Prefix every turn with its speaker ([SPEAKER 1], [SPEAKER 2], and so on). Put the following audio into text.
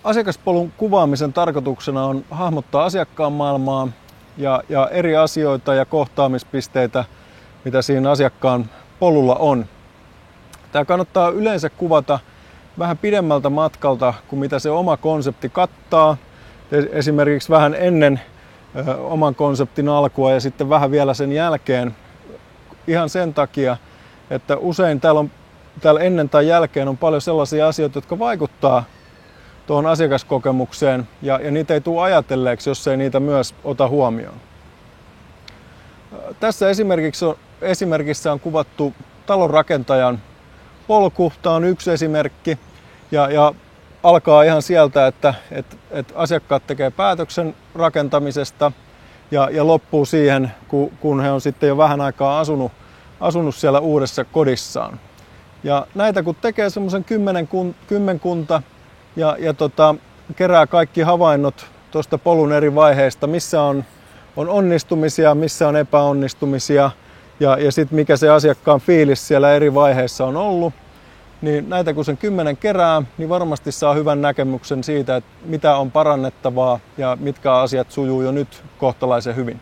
[SPEAKER 1] Asiakaspolun kuvaamisen tarkoituksena on hahmottaa asiakkaan maailmaa ja eri asioita ja kohtaamispisteitä, mitä siinä asiakkaan polulla on. Tämä kannattaa yleensä kuvata vähän pidemmältä matkalta kuin mitä se oma konsepti kattaa. Esimerkiksi vähän ennen oman konseptin alkua ja sitten vähän vielä sen jälkeen. Ihan sen takia, että usein täällä ennen tai jälkeen on paljon sellaisia asioita, jotka vaikuttaa tuohon asiakaskokemukseen ja niitä ei tule ajatelleeksi, jos ei niitä myös ota huomioon. Tässä esimerkissä on kuvattu talonrakentajan polku. Tämä on yksi esimerkki ja alkaa ihan sieltä, että asiakkaat tekee päätöksen rakentamisesta ja loppuu siihen, kun he on sitten jo vähän aikaa asunut siellä uudessa kodissaan. Ja näitä kun tekee semmoisen kymmenkunta ja kerää kaikki havainnot tuosta polun eri vaiheista, missä on onnistumisia, missä on epäonnistumisia ja sitten mikä se asiakkaan fiilis siellä eri vaiheissa on ollut, niin näitä kun sen 10 kerää, niin varmasti saa hyvän näkemyksen siitä, että mitä on parannettavaa ja mitkä asiat sujuu jo nyt kohtalaisen hyvin.